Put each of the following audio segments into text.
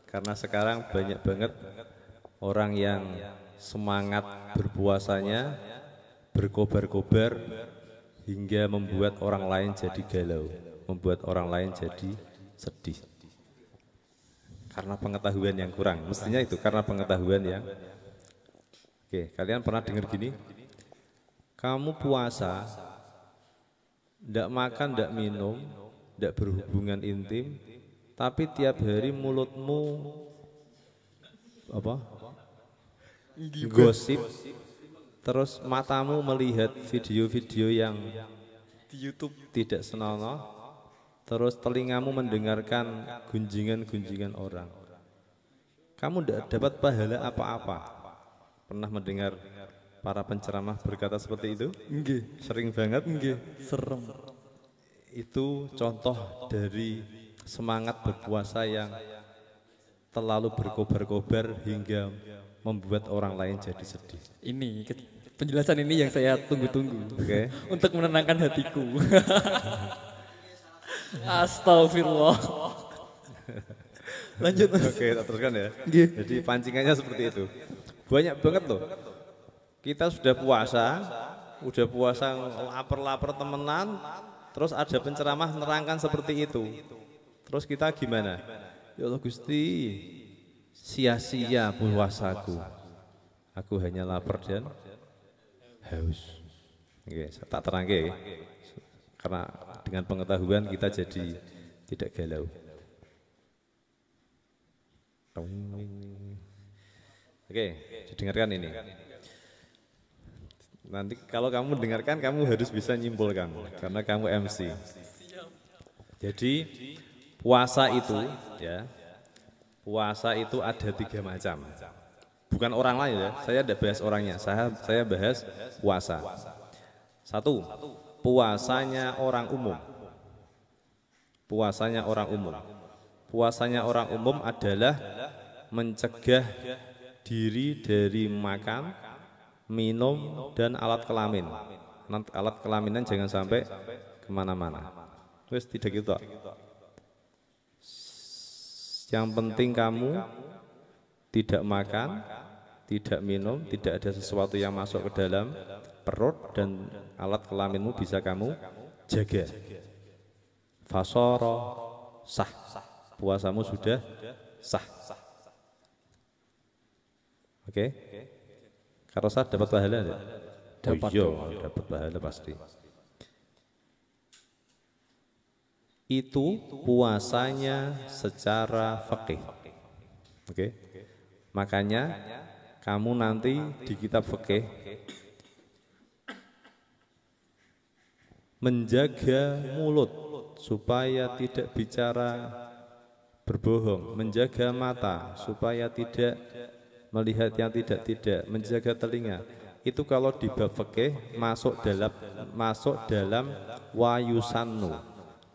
Karena sekarang banyak banget orang yang semangat berpuasanya berkobar-kobar hingga membuat orang lain jadi galau, membuat orang lain jadi sedih. Karena pengetahuan yang kurang, mestinya itu karena pengetahuan yang. Oke, kalian pernah dengar gini? Kamu puasa, ndak makan, ndak minum, ndak berhubungan intim, tapi tiap hari mulutmu apa? Gosip, terus matamu melihat video-video yang Di YouTube. tidak senonoh, terus telingamu mendengarkan gunjingan-gunjingan orang. Kamu tidak dapat pahala apa-apa. Pernah mendengar para penceramah berkata seperti itu? Nggih. Sering banget. Nggih, serem. Itu contoh dari semangat berpuasa yang terlalu berkobar-kobar hingga membuat orang lain jadi sedih. Ini penjelasan ini yang saya tunggu-tunggu. Oke. Untuk menenangkan hatiku. Astagfirullah. Lanjut Mas. Oke, tak teruskan ya. Nggih. Jadi pancingannya seperti itu. Banyak banget loh. Kita sudah puasa lapar-lapar temenan, terus ada penceramah nerangkan seperti itu. Terus kita gimana? Ya Allah Gusti, sia-sia puasaku. Aku hanya lapar dan haus. Oke, saya tak terangke. Karena dengan pengetahuan kita jadi tidak galau. Oke, didengarkan ini. Nanti kalau kamu dengarkan, kamu harus bisa nyimpulkan karena kamu MC. Jadi puasa itu, ya, puasa itu ada 3 macam. Bukan orang lain ya, saya tidak bahas orangnya, saya bahas puasa. 1, puasanya orang umum. Puasanya orang umum. Puasanya orang umum adalah mencegah diri dari makan, minum, dan alat kelamin. Alat kelaminan jangan sampai kemana-mana. Terus tidak gitu. Yang penting kamu tidak makan, tidak minum, tidak ada sesuatu yang masuk ke dalam perut, dan alat kelaminmu bisa kamu jaga. Fasoro sah, puasamu sudah sah. Oke? Kalau sah dapat pahala enggak? Dapat. Dapat pahala pasti. Itu puasanya secara fikih. Oke? Makanya kamu nanti di kitab fikih menjaga mulut supaya tidak bicara berbohong, menjaga mata supaya tidak melihat yang tidak, menjaga telinga. Itu kalau di bab fikih masuk dalam wayusannu,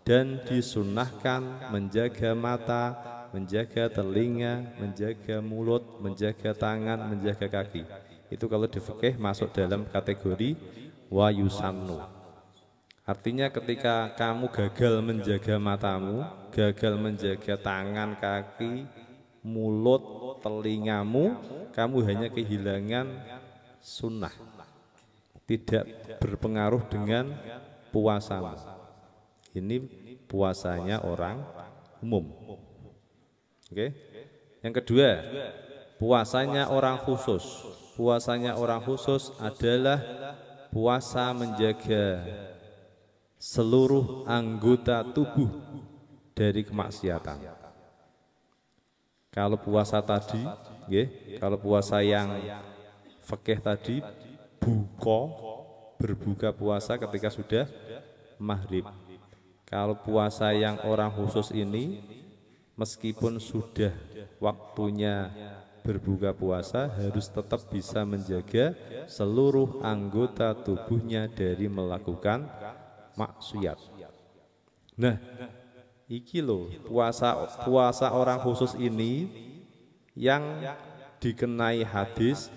dan disunnahkan menjaga mata, menjaga telinga, menjaga mulut, menjaga tangan, menjaga kaki. Itu kalau di fikih masuk dalam kategori wayusannu. Artinya ketika kamu gagal menjaga matamu, gagal menjaga tangan, kaki, mulut, telingamu, kamu hanya kehilangan sunnah, tidak berpengaruh dengan puasamu. Ini puasanya orang umum. Oke? Yang kedua, puasanya orang khusus. Puasanya orang khusus adalah puasa menjaga seluruh anggota tubuh dari kemaksiatan. Kalau puasa tadi, kalau puasa yang fikih tadi, berbuka puasa ketika sudah maghrib. Kalau puasa yang orang khusus ini, meskipun sudah waktunya berbuka puasa, harus tetap bisa menjaga seluruh anggota tubuhnya dari melakukan maksiat. Nah, iki loh puasa orang khusus ini yang dikenai hadis.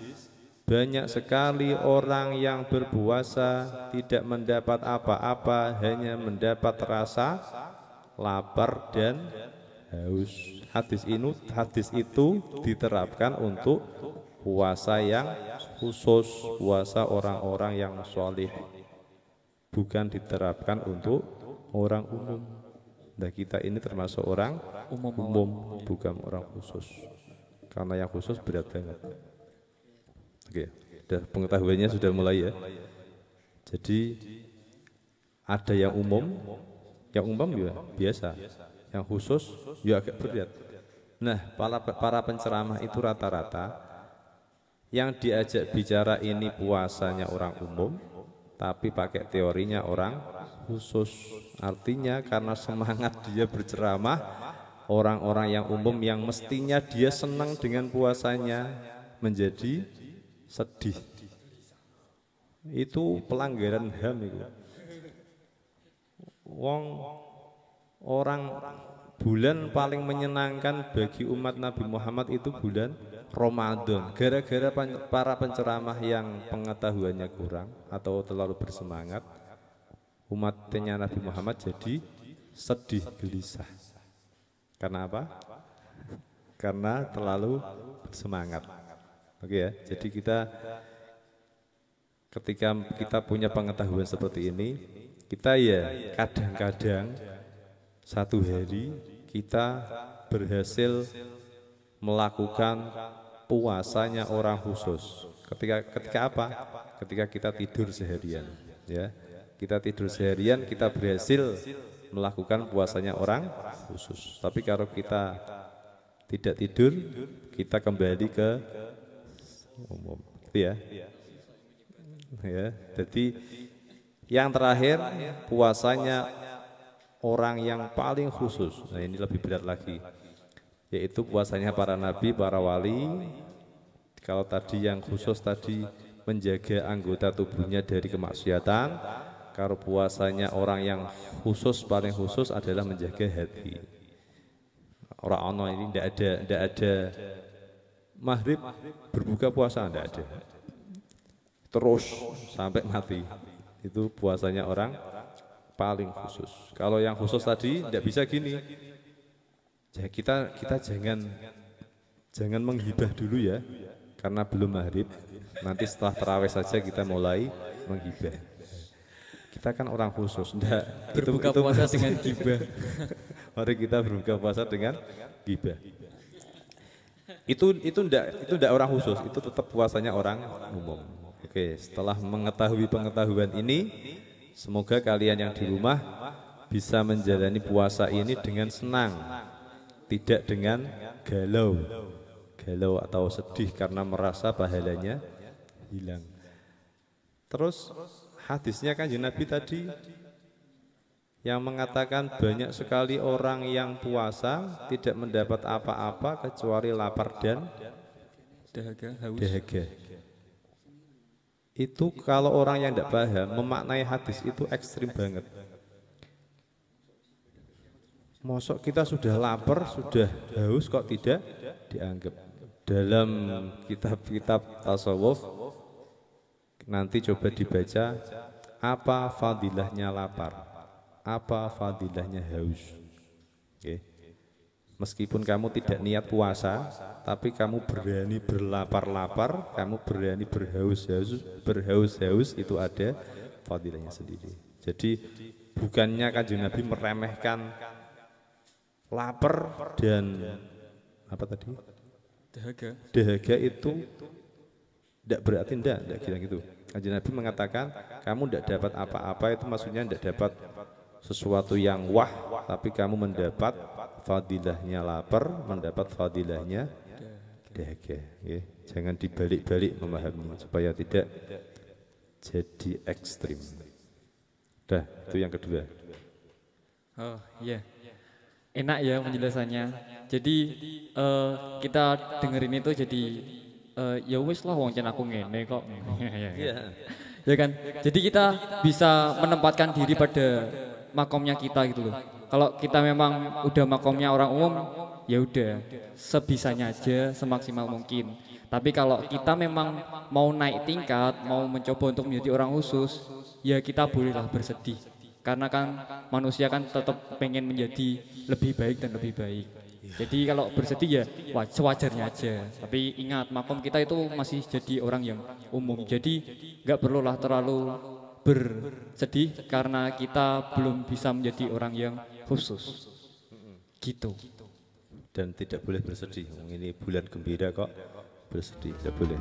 Banyak sekali orang yang berpuasa tidak mendapat apa-apa, hanya mendapat rasa lapar dan haus. Hadis itu diterapkan untuk puasa yang khusus, puasa orang-orang yang sholih, bukan diterapkan untuk orang umum. Nah kita ini termasuk orang umum, bukan orang khusus, karena yang khusus berat banget. Oke, udah pengetahuannya sudah mulai ya. Jadi ada yang umum ya biasa, yang khusus ya agak berat. Nah, para penceramah itu rata-rata yang diajak bicara ini puasanya orang umum, tapi pakai teorinya orang khusus. Artinya karena semangat dia berceramah, orang-orang yang umum yang mestinya dia senang dengan puasanya menjadi sedih. Itu pelanggaran HAM itu. Orang bulan paling menyenangkan bagi umat Nabi Muhammad itu bulan Ramadan. Gara-gara para penceramah yang pengetahuannya kurang atau terlalu bersemangat, umatnya Nabi Muhammad jadi sedih, gelisah. Karena apa? Karena terlalu bersemangat. Oke ya, jadi ketika kita punya pengetahuan seperti ini, kita ya kadang-kadang satu hari kita berhasil melakukan puasanya orang khusus. Ketika apa? Ketika kita tidur seharian, ya. Kita tidur seharian, kita berhasil melakukan puasanya orang khusus. Tapi kalau kita tidak tidur, kita kembali ke umum, gitu ya. Ya, jadi yang terakhir puasanya orang yang paling khusus. Nah, ini lebih berat lagi, yaitu puasanya para nabi, para wali. Kalau tadi yang khusus tadi menjaga anggota tubuhnya dari kemaksiatan, kalau puasanya orang yang khusus, paling khusus adalah menjaga hati. Orang ini tidak ada maghrib berbuka puasa, tidak ada. Terus sampai mati. Itu puasanya orang paling khusus. Kalau yang khusus tadi tidak bisa gini. Ya, kita jangan menghibah dulu ya, karena belum maghrib. Nanti setelah tarawih saja kita mulai menghibah. Kita kan orang khusus, enggak berbuka puasa dengan gibah. Mari kita berbuka puasa dengan gibah. Itu enggak orang khusus, itu tetap puasanya orang umum. Oke, setelah mengetahui pengetahuan ini, semoga kalian yang di rumah bisa menjalani puasa ini dengan senang, tidak dengan galau atau sedih karena merasa pahalanya hilang. Terus hadisnya Kanjeng Nabi tadi yang mengatakan banyak sekali orang yang puasa tidak mendapat apa-apa kecuali lapar dan dahaga. Itu kalau orang yang tidak paham memaknai hadis itu ekstrim banget. Mosok kita sudah lapar, sudah haus kok tidak dianggap. Dalam kitab-kitab tasawuf nanti coba dibaca apa fadilahnya lapar, apa fadilahnya haus. Oke. Meskipun kamu tidak niat puasa, tapi kamu berani berlapar-lapar, kamu berani berhaus-haus, itu ada fadilahnya sendiri. Jadi bukannya Kanjeng Nabi meremehkan lapar dan apa tadi? Dahaga itu tidak berarti tidak kira gitu. Kanjeng Nabi mengatakan kamu tidak dapat apa-apa, itu maksudnya tidak dapat sesuatu yang wah, tapi kamu mendapat fadilahnya lapar, mendapat fadilahnya dahaga. Ya. Jangan dibalik-balik memahaminya supaya tidak jadi ekstrim. Dah, itu yang kedua. Oh iya, enak ya penjelasannya. Jadi kita dengerin itu jadi ya wis lah wong aku ngene kok. Ya kan? Jadi kita bisa menempatkan diri pada makomnya kita gitu loh. Kalau kita memang udah makomnya orang umum, ya udah sebisanya aja, semaksimal mungkin. Tapi kalau kita memang mau naik tingkat, mau mencoba untuk menjadi orang khusus, ya kita bolehlah bersedih. Karena kan manusia kan tetap pengen menjadi lebih baik dan lebih baik. Jadi kalau bersedih ya sewajarnya aja. Tapi ingat makom kita itu masih jadi orang yang umum. Jadi nggak perlulah terlalu bersedih karena kita belum bisa menjadi orang yang khusus. Gitu. Dan tidak boleh bersedih. Ini bulan gembira kok bersedih, tidak boleh.